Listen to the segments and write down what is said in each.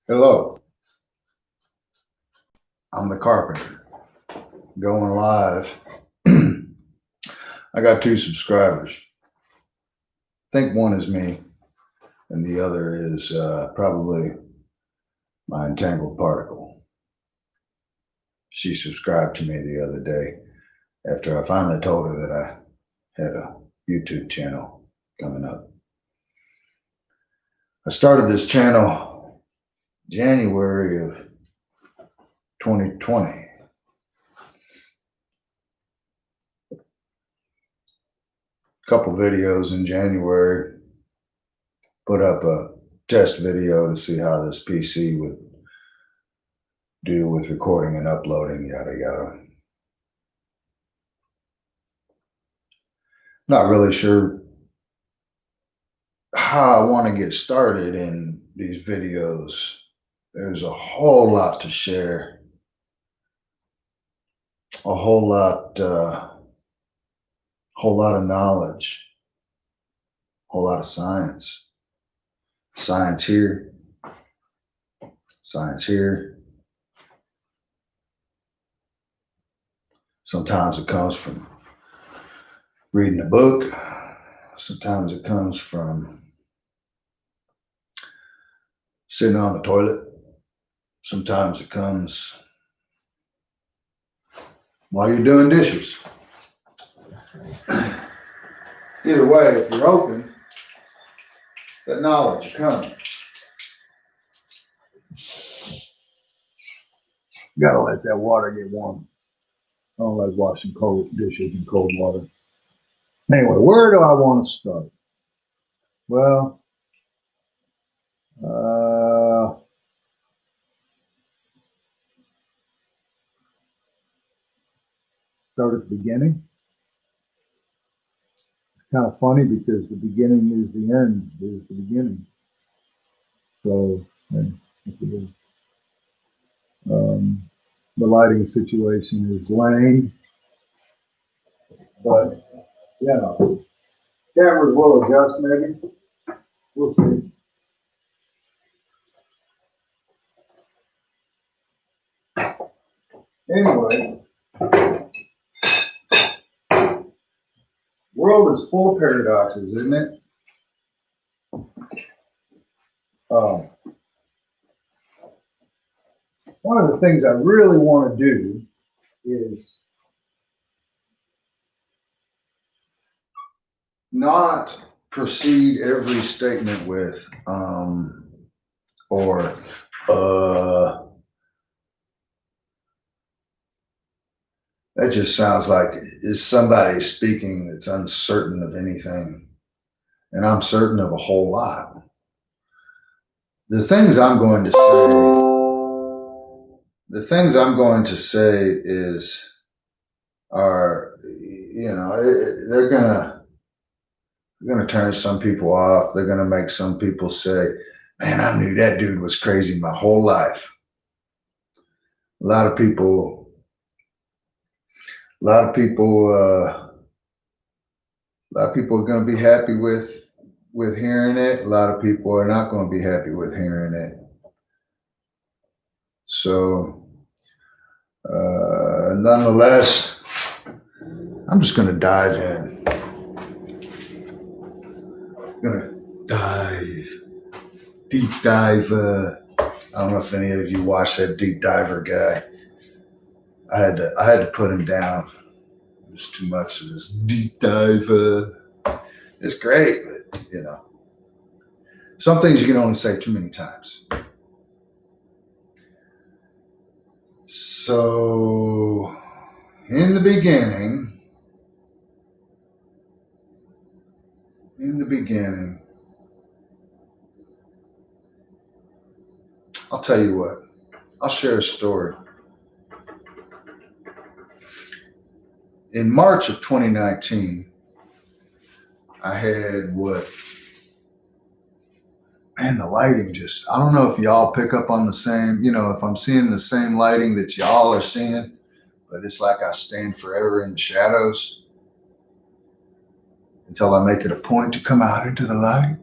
Hello, I'm the carpenter going live. I got 2 subscribers. I think one is me, and the other is probably my entangled particle. She subscribed to me the other day after I finally told her that I had a YouTube channel coming up. I started this channel January of 2020. Couple videos in January, put up a test video to see how this PC would do with recording and uploading, yada yada. Not really sure how I want to get started in these videos. There's a whole lot to share, a whole lot of knowledge, a whole lot of science. Science here, science here. Sometimes it comes from reading a book. Sometimes it comes from sitting on the toilet. Sometimes it comes while you're doing dishes. Either way, if you're open, that knowledge will come. Gotta let that water get warm. I don't like washing cold dishes in cold water. Anyway, where do I want to start? Well, start at the beginning. It's kind of funny because the beginning is the end, is the beginning. So, the lighting situation is lame, but cameras will adjust maybe. We'll see. Anyway, world is full of paradoxes, isn't it? One of the things I really want to do is not proceed every statement with that just sounds like is somebody speaking that's uncertain of anything, and I'm certain of a whole lot. The things I'm going to say they're gonna turn some people off. They're gonna make some people say, "Man, I knew that dude was crazy my whole life." A lot of people are going to be happy with hearing it. A lot of people are not going to be happy with hearing it. So, nonetheless, I'm just going to dive in. I'm going to deep dive. I don't know if any of you watched that Deep Diver guy. I had to put him down. There's too much of this deep dive. It's great, but some things you can only say too many times. So, in the beginning, I'll tell you what. I'll share a story. In March of 2019, I had the lighting just, I don't know if y'all pick up on the same, if I'm seeing the same lighting that y'all are seeing, but it's like I stand forever in the shadows until I make it a point to come out into the light.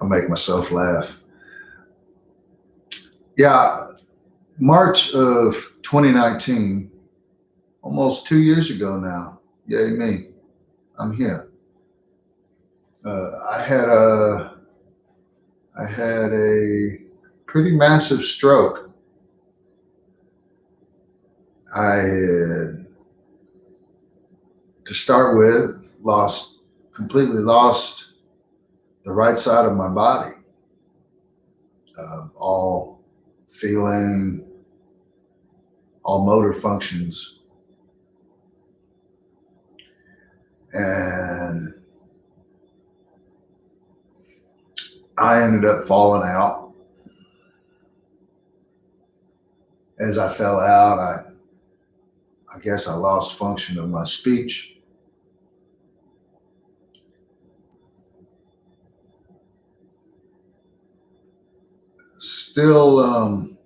I make myself laugh. Yeah, March of 2019, almost 2 years ago now. Yay me, I'm here. I had a pretty massive stroke. I had, to start with, completely lost the right side of my body. All feeling, all motor functions. And I ended up falling out. As I fell out, I guess I lost function of my speech. Still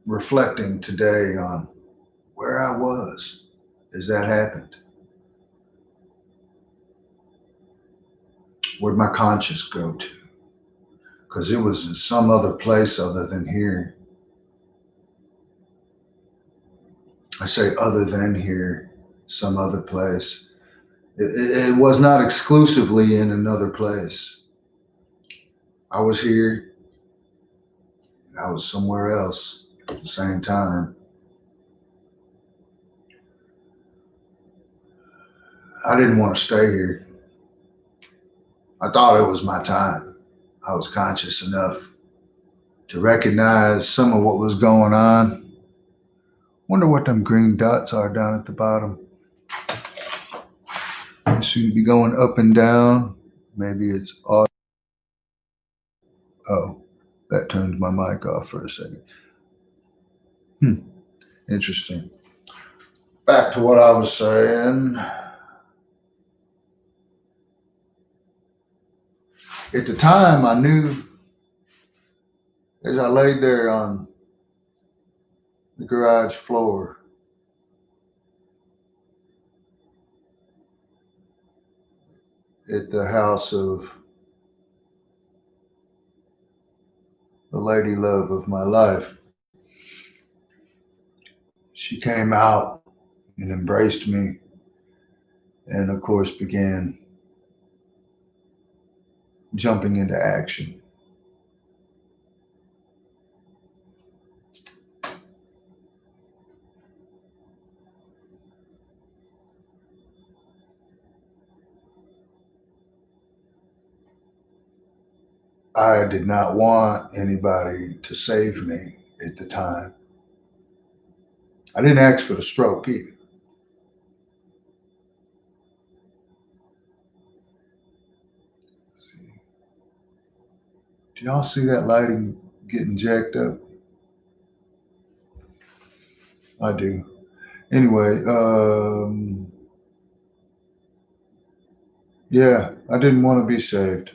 reflecting today on where I was as that happened. Where'd my conscience go to? Because it was in some other place other than here. I say other than here, some other place. It was not exclusively in another place. I was here, and I was somewhere else at the same time. I didn't want to stay here. I thought it was my time. I was conscious enough to recognize some of what was going on. Wonder what them green dots are down at the bottom. They seem to be going up and down. Maybe it's odd. Oh, that turned my mic off for a second. Interesting. Back to what I was saying. At the time, I knew as I laid there on the garage floor, at the house of the lady love of my life. She came out and embraced me, and of course began jumping into action. I did not want anybody to save me at the time. I didn't ask for the stroke either. See, do y'all see that lighting getting jacked up? I do. Anyway, yeah, I didn't want to be saved.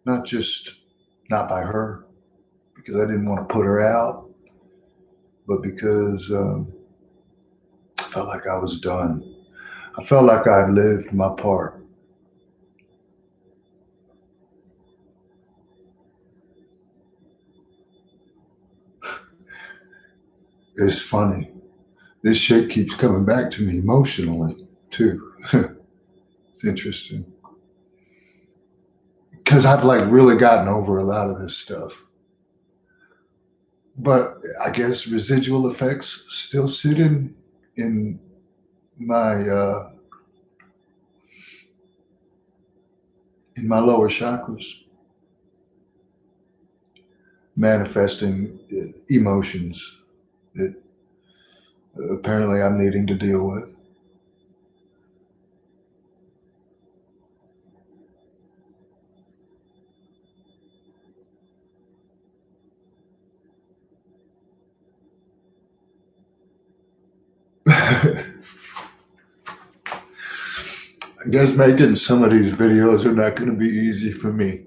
Not by her, because I didn't want to put her out, but because I felt like I was done. I felt like I'd lived my part. It's funny. This shit keeps coming back to me emotionally, too. It's interesting. Because I've like really gotten over a lot of this stuff. But I guess residual effects still sit in my in my lower chakras, manifesting emotions that apparently I'm needing to deal with. I guess making some of these videos are not going to be easy for me.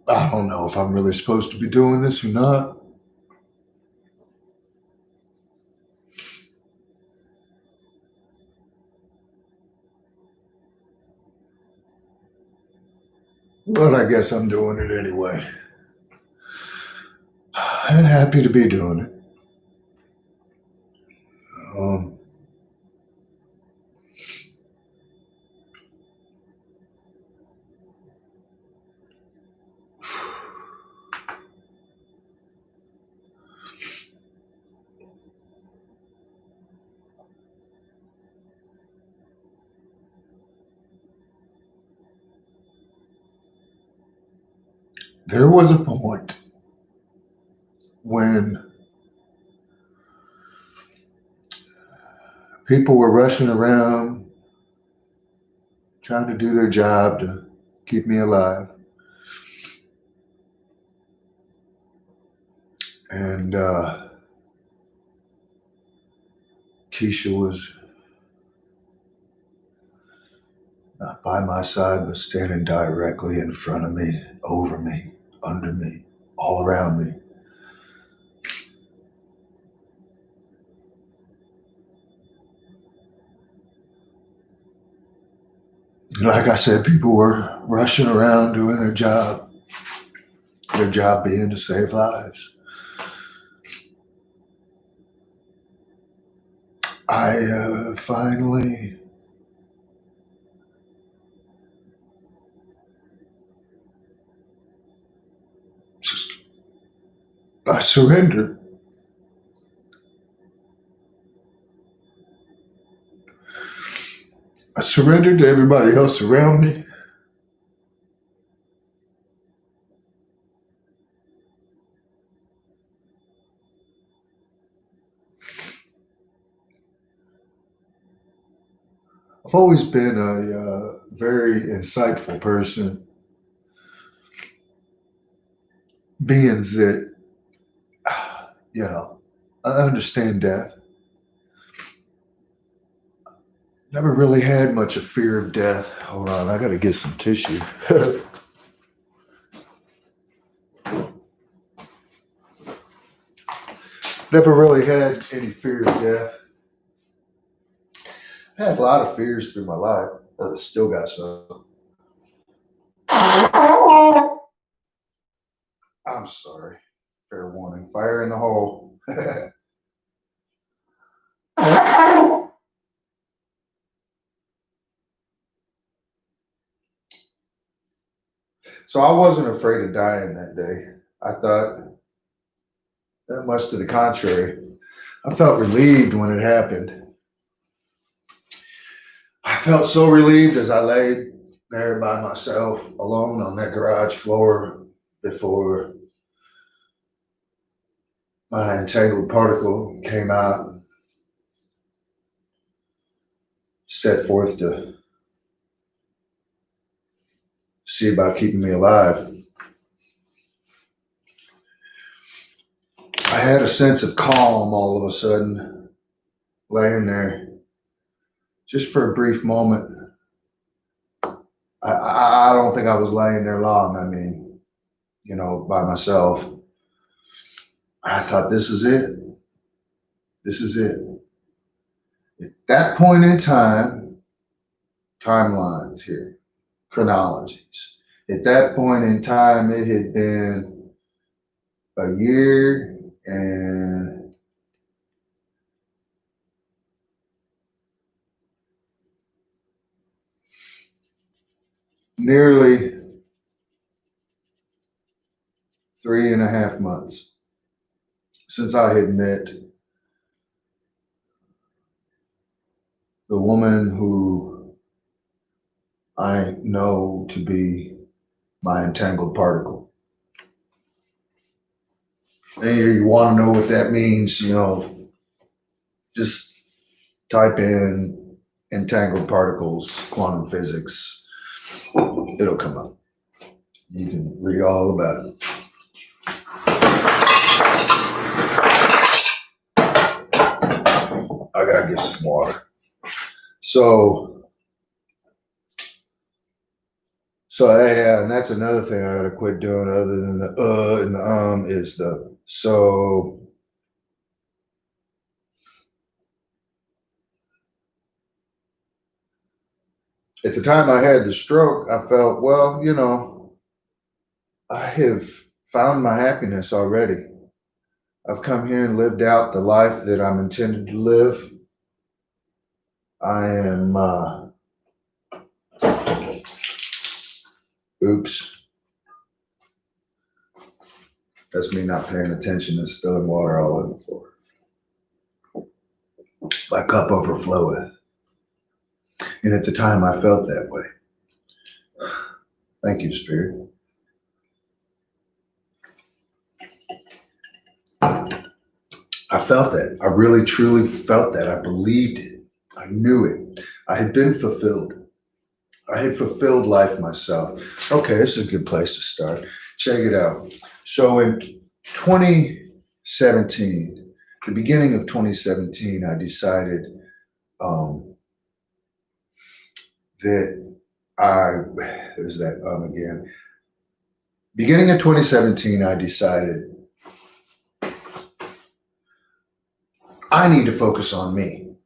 I don't know if I'm really supposed to be doing this or not. But I guess I'm doing it anyway. And happy to be doing it. Um, there was a point when people were rushing around trying to do their job to keep me alive. And Keisha was not by my side, but standing directly in front of me, over me, under me, all around me. Like I said, people were rushing around doing their job being to save lives. I finally I surrendered. I surrendered to everybody else around me. I've always been a very insightful person, being that, I understand death. Never really had much of fear of death. Hold on, I gotta get some tissue. Never really had any fear of death. I had a lot of fears through my life. Still got some. I'm sorry. Fair warning. Fire in the hole. So I wasn't afraid of dying that day. I thought that much to the contrary. I felt relieved when it happened. I felt so relieved as I laid there by myself alone on that garage floor before my entangled particle came out and set forth to see about keeping me alive. I had a sense of calm all of a sudden, laying there just for a brief moment. I don't think I was laying there long. I mean, by myself. I thought, this is it. This is it. At that point in time, timelines here, chronologies. At that point in time, it had been a year and nearly 3.5 months since I had met the woman who I know to be my entangled particle. And you want to know what that means, just type in entangled particles, quantum physics. It'll come up. You can read all about it. I gotta get some water. So yeah, and that's another thing I gotta quit doing other than the and the is the so. At the time I had the stroke, I felt, well, I have found my happiness already. I've come here and lived out the life that I'm intended to live. I am, oops, that's me not paying attention and spilling water all over the floor. My cup overfloweth. And at the time, I felt that way. Thank you, Spirit. I felt that. I really, truly felt that. I believed it. I knew it. I had been fulfilled. I had fulfilled life myself. Okay, this is a good place to start. Check it out. So in 2017, the beginning of 2017, I decided that there's that again. Beginning of 2017, I decided I need to focus on me.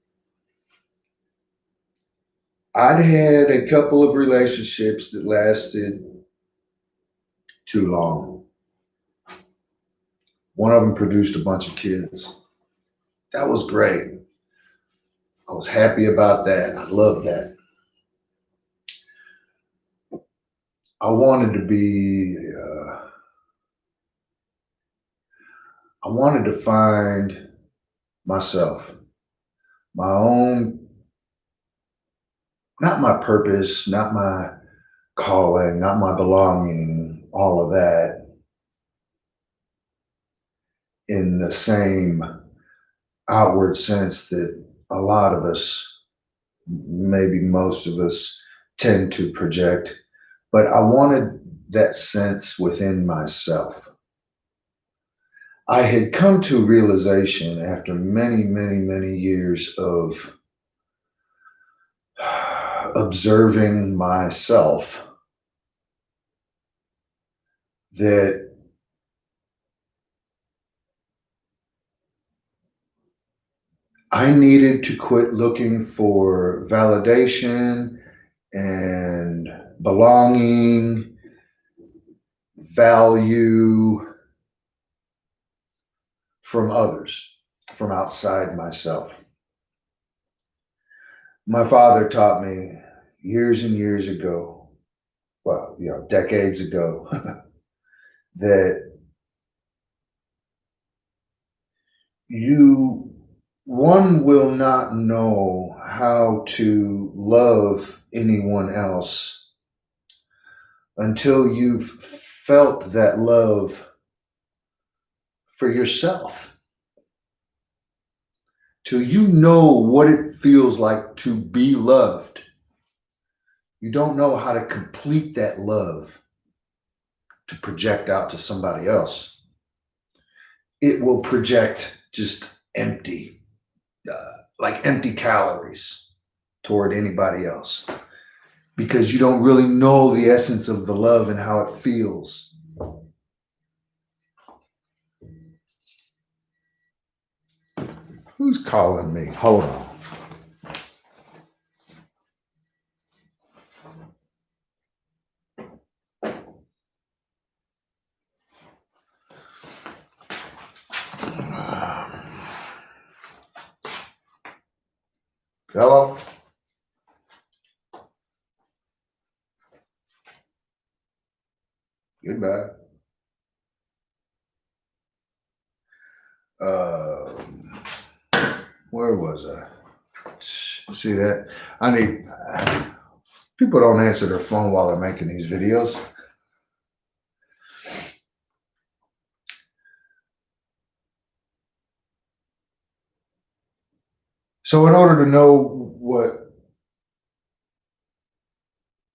I'd had a couple of relationships that lasted too long. One of them produced a bunch of kids. That was great. I was happy about that. I loved that. I wanted to be, I wanted to find myself, my own, not my purpose, not my calling, not my belonging, all of that in the same outward sense that a lot of us, maybe most of us, tend to project. But I wanted that sense within myself. I had come to realization after many, many, many years of observing myself that I needed to quit looking for validation and belonging, value from others, from outside myself. My father taught me years and years ago, well, decades ago, that one will not know how to love anyone else until you've felt that love for yourself, till you know what it feels like to be loved. You don't know how to complete that love to project out to somebody else. It will project just empty, like empty calories toward anybody else, because you don't really know the essence of the love and how it feels. Who's calling me? Hold on. Hello? Goodbye. Where was I? See that? People don't answer their phone while they're making these videos. So in order to know what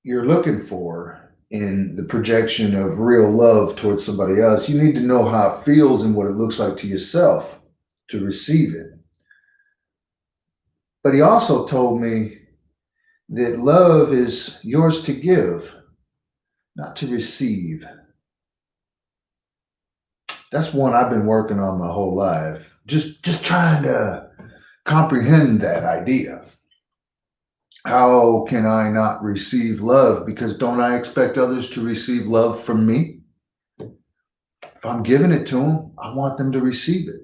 you're looking for in the projection of real love towards somebody else, you need to know how it feels and what it looks like to yourself to receive it. But he also told me that love is yours to give, not to receive. That's one I've been working on my whole life. Just trying to comprehend that idea. How can I not receive love? Because don't I expect others to receive love from me? if I'm giving it to them, I want them to receive it.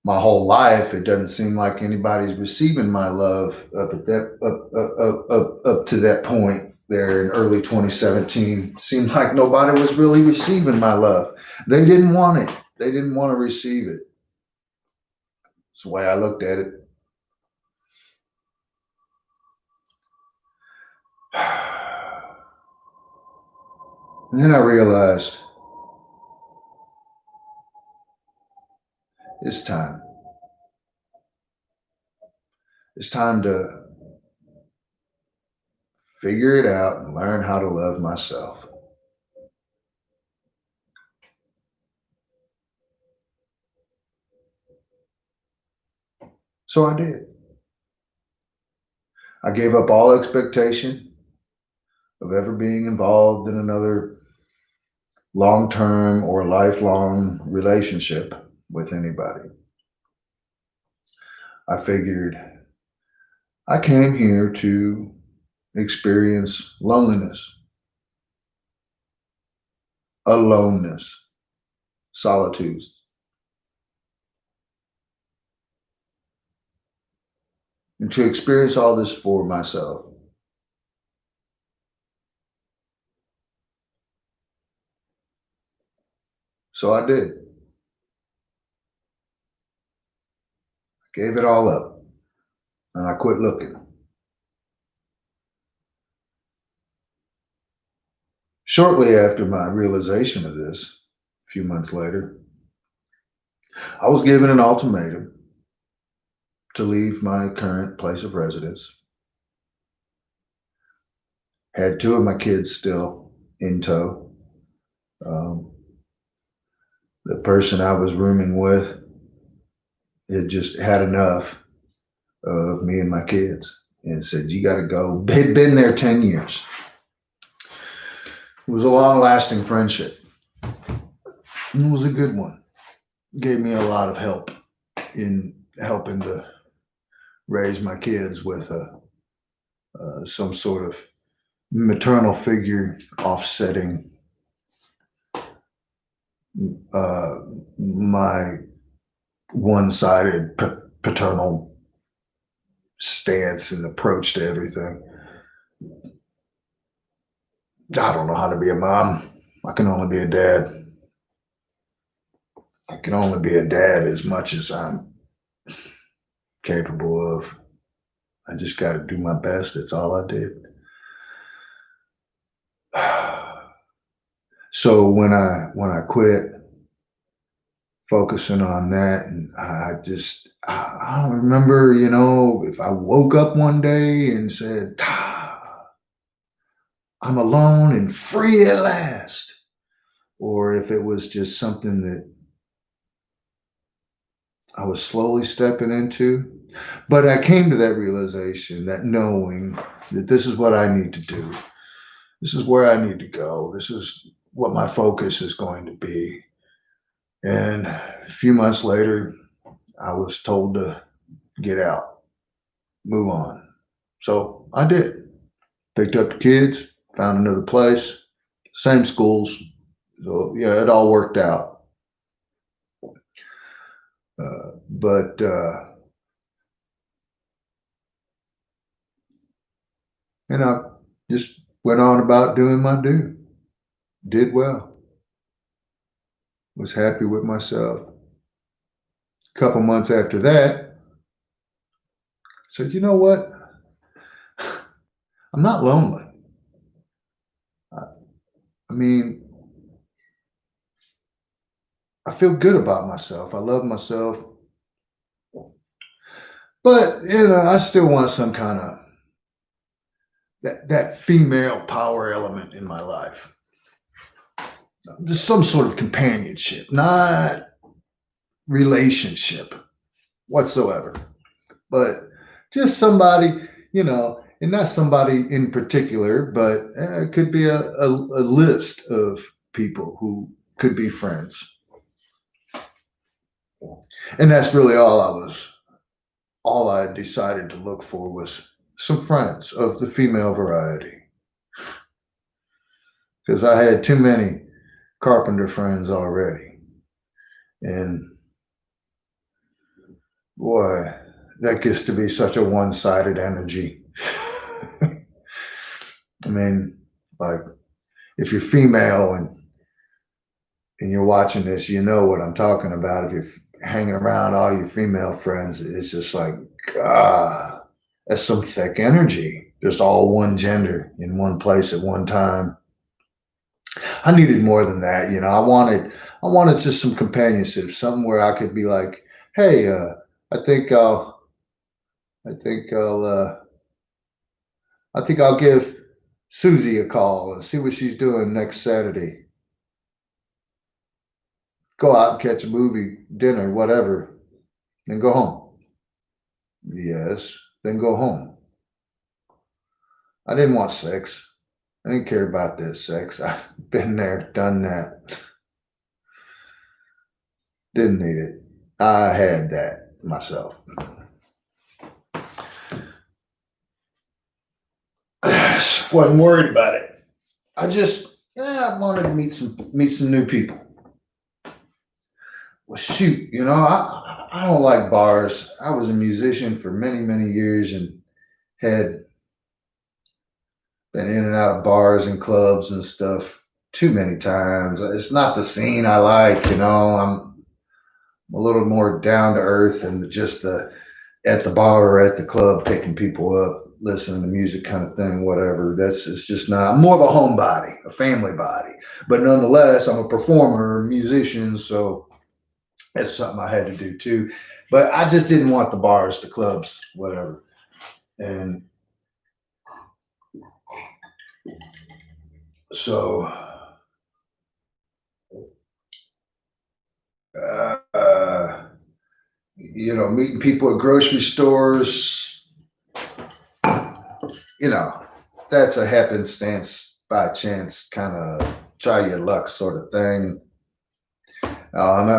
My whole life, it doesn't seem like anybody's receiving my love up to that point there in early 2017. Seemed like nobody was really receiving my love. They didn't want it. They didn't want to receive it. That's the way I looked at it. And then I realized it's time. It's time to figure it out and learn how to love myself. So I did. I gave up all expectation of ever being involved in another long term or lifelong relationship with anybody. I figured I came here to experience loneliness, aloneness, solitude. And to experience all this for myself. So I did. Gave it all up. And I quit looking. Shortly after my realization of this, a few months later, I was given an ultimatum to leave my current place of residence. Had two of my kids still in tow. The person I was rooming with had just had enough of me and my kids and said, "You got to go." They'd been there 10 years. It was a long lasting friendship. And it was a good one. It gave me a lot of help in helping to raise my kids with some sort of maternal figure offsetting my one-sided paternal stance and approach to everything. I don't know how to be a mom. I can only be a dad. I can only be a dad as much as I'm capable of. I just got to do my best. That's all I did. So when I quit focusing on that, and I don't remember, if I woke up one day and said, "I'm alone and free at last," or if it was just something that I was slowly stepping into. But I came to that realization, that knowing that this is what I need to do. This is where I need to go. This is what my focus is going to be. And a few months later, I was told to get out, move on. So I did. Picked up the kids, found another place, same schools. So, yeah, it all worked out. But just went on about doing my due. Did well. Was happy with myself. A couple months after that, said, "You know what? I'm not lonely. I mean, I feel good about myself. I love myself. But, I still want some kind of that female power element in my life. Just some sort of companionship, not relationship whatsoever, but just somebody, and not somebody in particular, but it could be a list of people who could be friends. And that's really all I decided to look for was some friends of the female variety. Because I had too many carpenter friends already. And boy, that gets to be such a one-sided energy. I mean, like if you're female and you're watching this, you know what I'm talking about. If you're hanging around all your female friends, it's just like, God, that's some thick energy. Just all one gender in one place at one time. I needed more than that, you know. I wanted just some companionship, something where I could be like, hey, I think I'll I think I'll I think I'll give Susie a call and see what she's doing next Saturday. Go out and catch a movie, dinner, whatever, then go home. Yes, then go home. I didn't want sex. I didn't care about this sex. I've been there, done that. Didn't need it. I had that myself. Wasn't worried about it. I just I wanted to meet some new people. Well, shoot, you know, I don't like bars. I was a musician for many years and had been in and out of bars and clubs and stuff too many times. It's not the scene I like, you know. I'm a little more down to earth and just the at the bar or at the club picking people up, listening to music kind of thing, whatever. That's it's just not. I'm more of a homebody, a family body. But nonetheless, I'm a performer, a musician, so that's something I had to do too. But I just didn't want the bars, the clubs, whatever. And so uh, you know, meeting people at grocery stores, you know, that's a happenstance by chance kind of try your luck sort of thing. I'm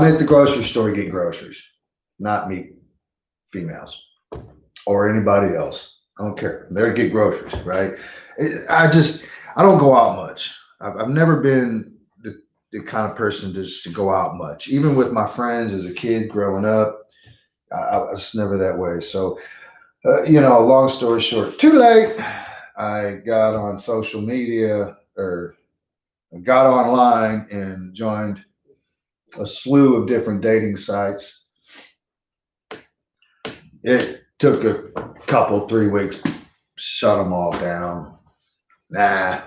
at the grocery store to get groceries, not meet females or anybody else. I don't care. I'm there to get groceries, right? I don't go out much. I've never been the kind of person just to go out much. Even with my friends as a kid growing up, I was never that way. So, you know, long story short, too late. I got on social media or got online and joined a slew of different dating sites. It took a couple, 3 weeks, shut them all down. Nah,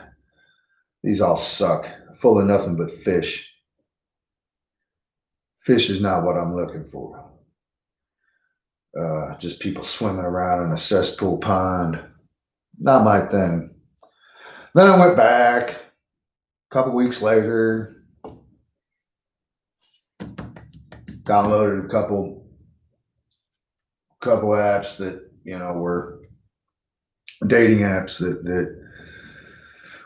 these all suck. Full of nothing but fish. Fish is not what I'm looking for. Just people swimming around in a cesspool pond. Not my thing. Then I went back a couple weeks later, downloaded a couple apps that you know were dating apps that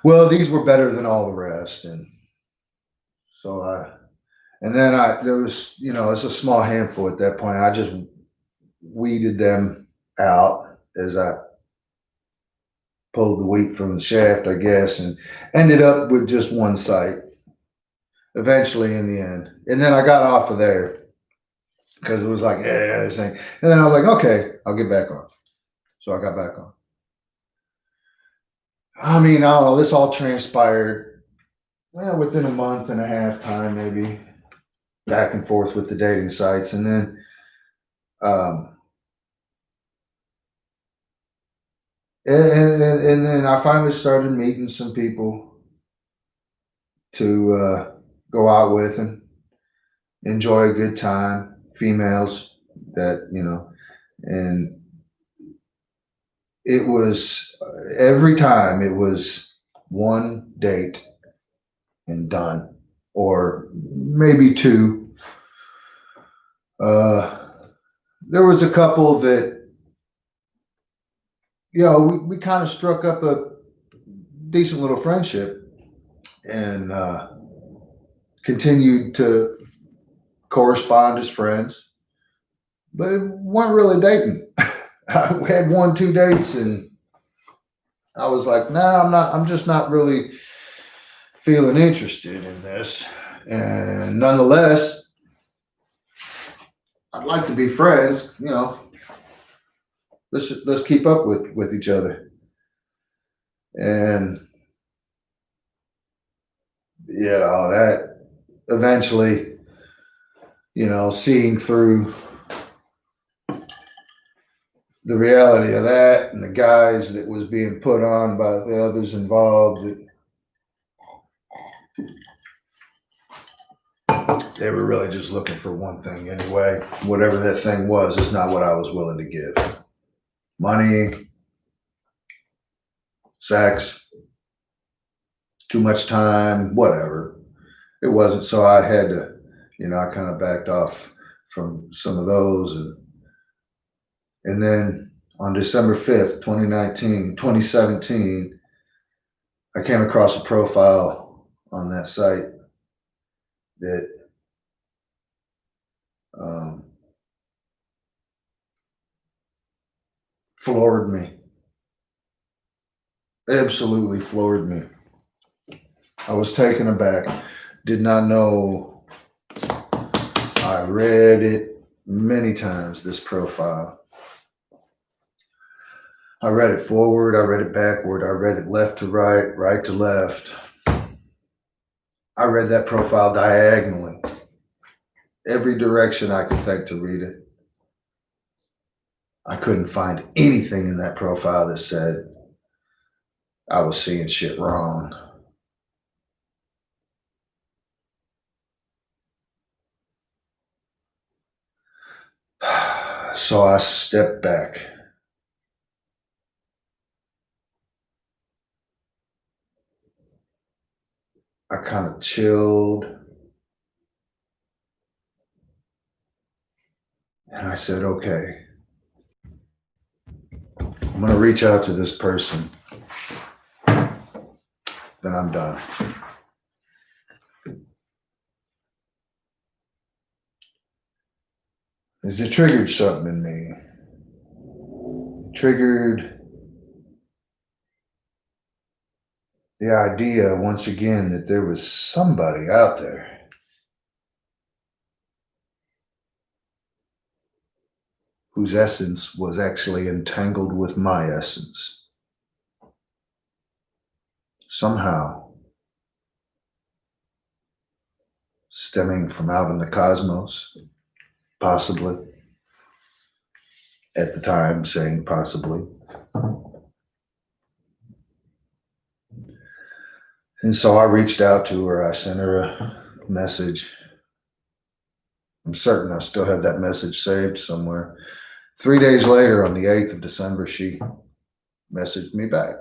well these were better than all the rest, and so and then there was you know it's a small handful at that point. I just weeded them out as I pulled the wheat from the shaft, I guess, and ended up with just one site eventually in the end. And then I got off of there because it was like, yeah, this ain't. And then I was like, okay, I'll get back on. So I got back on. I mean, I don't know, this all transpired within a month and a half time, maybe back and forth with the dating sites. And then, um, and then I finally started meeting some people to go out with and enjoy a good time, females that, you know, and it was every time it was one date and done, or maybe two. There was a couple that, you know, we kind of struck up a decent little friendship and continued to correspond as friends, but weren't really dating. We had 1, 2 dates, and I was like, "Nah, I'm not. I'm just not really feeling interested in this. And nonetheless, I'd like to be friends. Let's keep up with each other. And that eventually, seeing through the reality of that and the guise that was being put on by the others involved, they were really just looking for one thing anyway. Whatever that thing was, is not what I was willing to give. Money, sex, too much time, whatever. It wasn't. So I had to, I kind of backed off from some of those. And then on December 5th, 2017, I came across a profile on that site that floored me. Absolutely floored me. I was taken aback. Did not know. I read it many times, this profile. I read it forward, I read it backward, I read it left to right, right to left. I read that profile diagonally. Every direction I could think to read it. I couldn't find anything in that profile that said I was seeing shit wrong. So I stepped back. I kind of chilled. And I said, okay, I'm going to reach out to this person. Then I'm done. Because it triggered something in me. Triggered the idea once again that there was somebody out there whose essence was actually entangled with my essence. Somehow, stemming from out in the cosmos, possibly. At the time, saying possibly. And so I reached out to her. I sent her a message. I'm certain I still have that message saved somewhere. 3 days later, on the 8th of December, she messaged me back.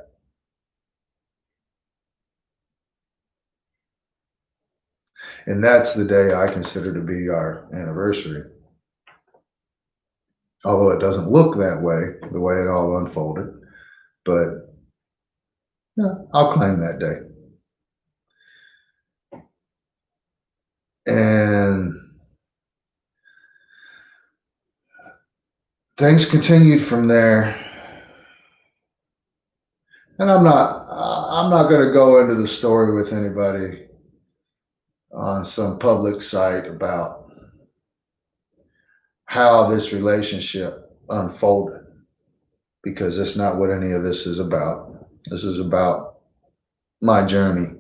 And that's the day I consider to be our anniversary. Although it doesn't look that way, the way it all unfolded. But yeah, I'll claim that day. And things continued from there. And I'm not going to go into the story with anybody on some public site about how this relationship unfolded, because that's not what any of this is about. This is about my journey,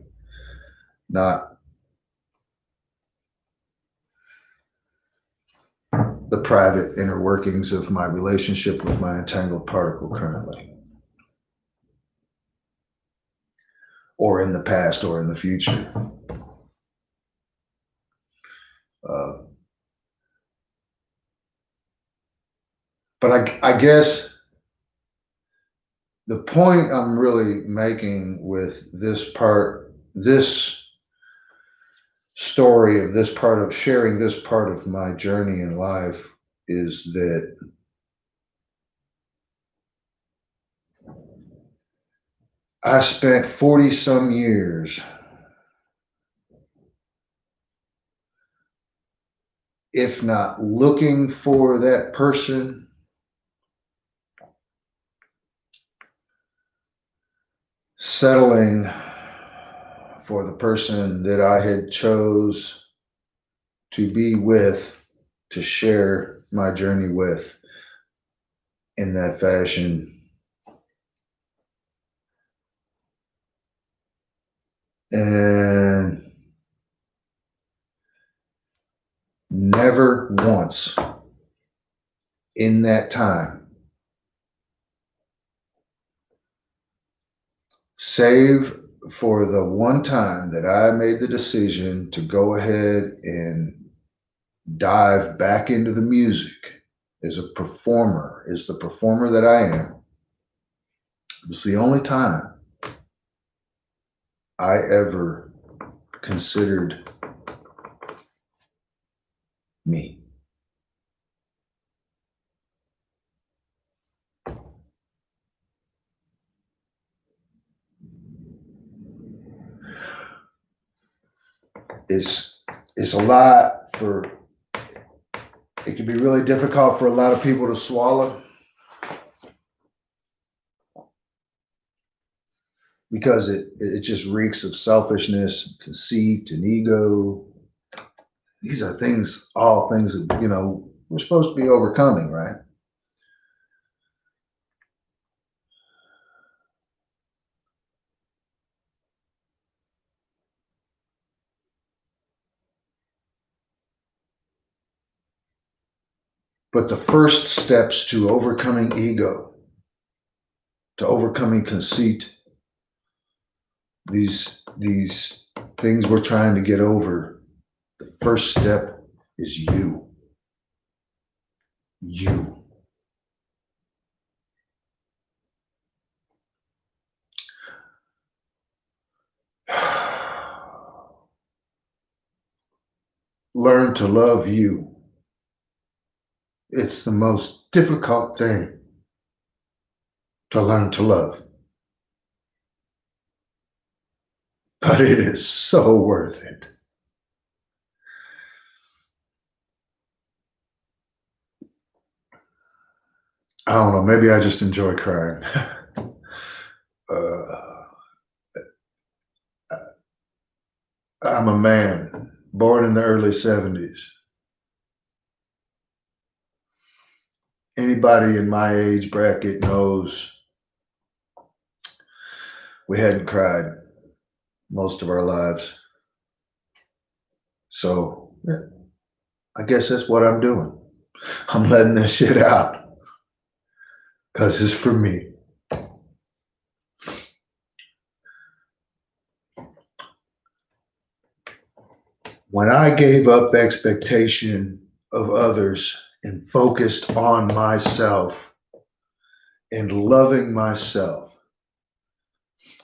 not the private inner workings of my relationship with my entangled particle currently, or in the past, or in the future. But I guess the point I'm really making with this story of this part of sharing this part of my journey in life, is that I spent 40 some years, if not looking for that person, settling for the person that I had chose to be with, to share my journey with in that fashion. And never once in that time, save for the one time that I made the decision to go ahead and dive back into the music as a performer, as the performer that I am, it was the only time I ever considered me. It's a lot for, it can be really difficult for a lot of people to swallow because it just reeks of selfishness, conceit, and ego. These are things, all things that, we're supposed to be overcoming, right? But the first steps to overcoming ego, to overcoming conceit, these things we're trying to get over, the first step is you. You. Learn to love you. It's the most difficult thing to learn to love, but it is so worth it. I don't know, maybe I just enjoy crying. uh, I'm a man born in the early 70s. Anybody in my age bracket knows we hadn't cried most of our lives. So yeah, I guess that's what I'm doing. I'm letting this shit out because it's for me. When I gave up expectation of others and focused on myself and loving myself,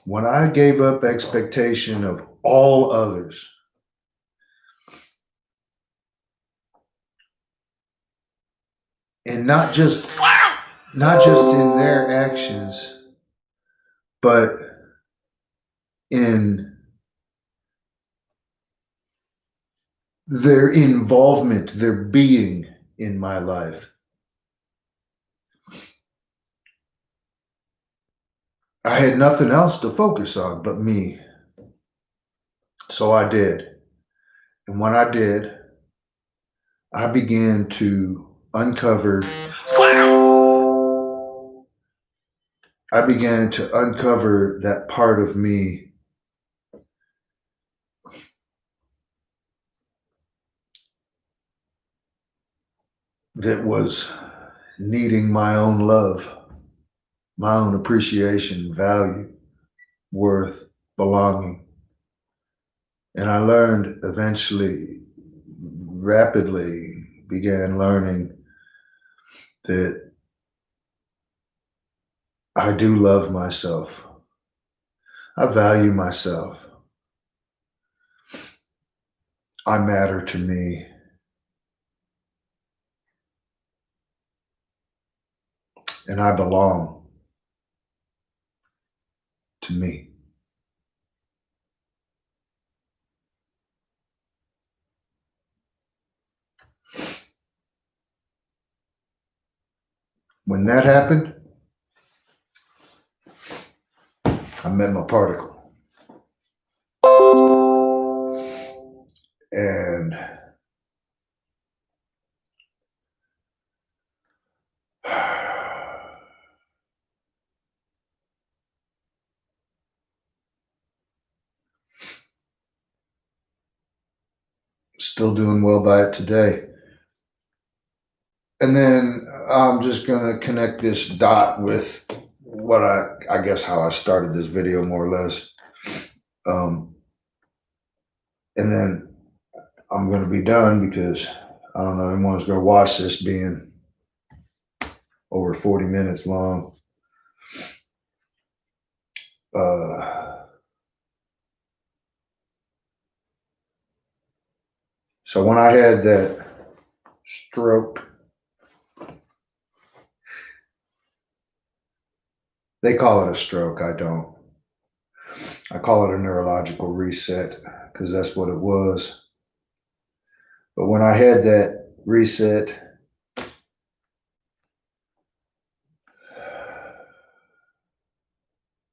when I gave up expectation of all others, and not just in their actions, but in their involvement, their being in my life. I had nothing else to focus on but me. So I did. And when I did, I began to uncover that part of me that was needing my own love, my own appreciation, value, worth, belonging. And I learned eventually, rapidly began learning that I do love myself. I value myself. I matter to me. And I belong to me. When that happened, I met my particle. And still doing well by it today. And then I'm just going to connect this dot with what I guess how I started this video more or less. And then I'm going to be done because I don't know anyone's going to watch this being over 40 minutes long. So when I had that stroke, they call it a stroke. I don't. I call it a neurological reset because that's what it was. But when I had that reset,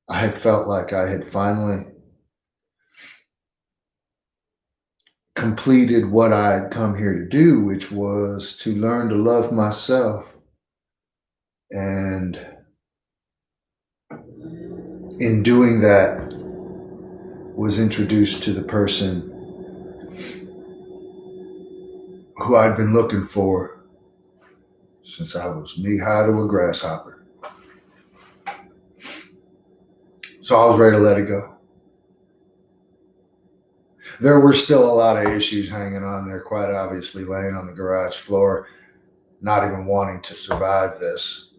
I had felt like I had finally completed what I had come here to do, which was to learn to love myself. And in doing that, was introduced to the person who I'd been looking for since I was knee-high to a grasshopper. So I was ready to let it go. There were still a lot of issues hanging on there, quite obviously, laying on the garage floor, not even wanting to survive this,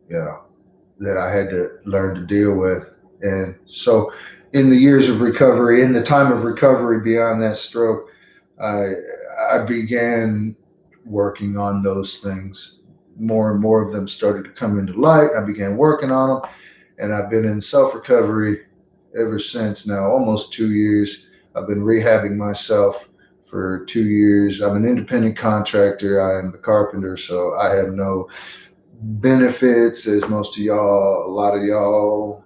that I had to learn to deal with. And so in the years of recovery, in the time of recovery beyond that stroke, I began working on those things. More and more of them started to come into light. I began working on them, and I've been in self-recovery ever since now, almost 2 years. I've been rehabbing myself for 2 years. I'm an independent contractor. I am a carpenter, so I have no benefits, as most of y'all, a lot of y'all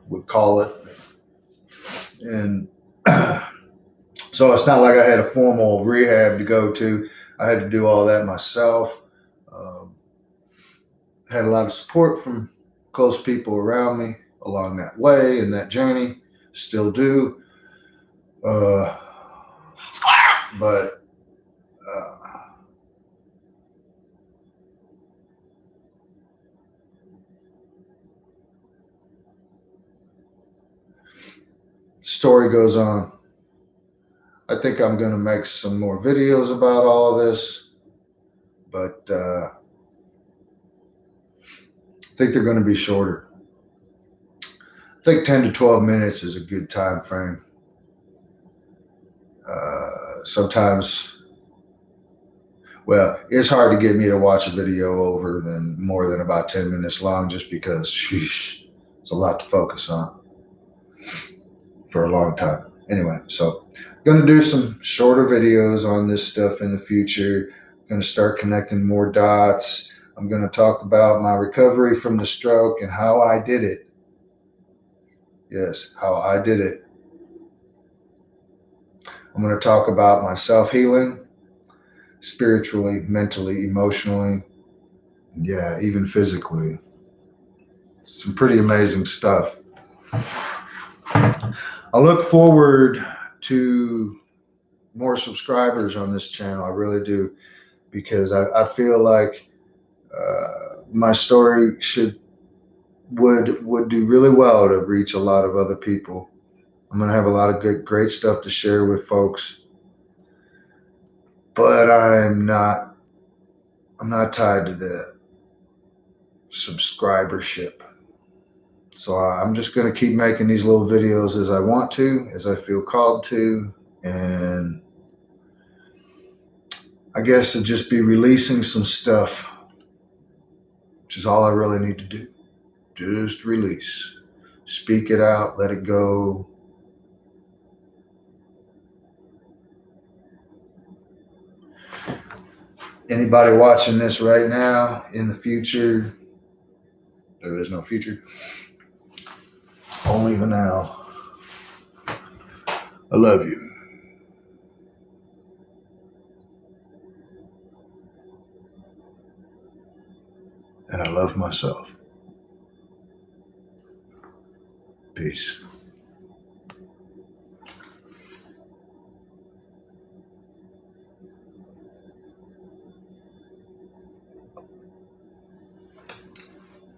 would call it. And so it's not like I had a formal rehab to go to. I had to do all that myself. Had a lot of support from close people around me along that way and that journey. Still do. But story goes on. I think I'm going to make some more videos about all of this, but I think they're going to be shorter. I think 10 to 12 minutes is a good time frame. Sometimes, well, it's hard to get me to watch a video over more than about 10 minutes long, just because, sheesh, it's a lot to focus on for a long time. Anyway, so I'm going to do some shorter videos on this stuff in the future. I'm going to start connecting more dots. I'm going to talk about my recovery from the stroke and how I did it. Yes, how I did it. I'm going to talk about my self-healing, spiritually, mentally, emotionally, yeah, even physically. Some pretty amazing stuff. I look forward to more subscribers on this channel. I really do, because I feel like my story would do really well to reach a lot of other people. I'm going to have a lot of great stuff to share with folks, but I'm not tied to the subscribership. So I'm just going to keep making these little videos as I want to, as I feel called to, and I guess it'd just be releasing some stuff, which is all I really need to do. Just release. Speak it out, let it go. Anybody watching this right now, in the future, there is no future, only the now. I love you. And I love myself. Peace.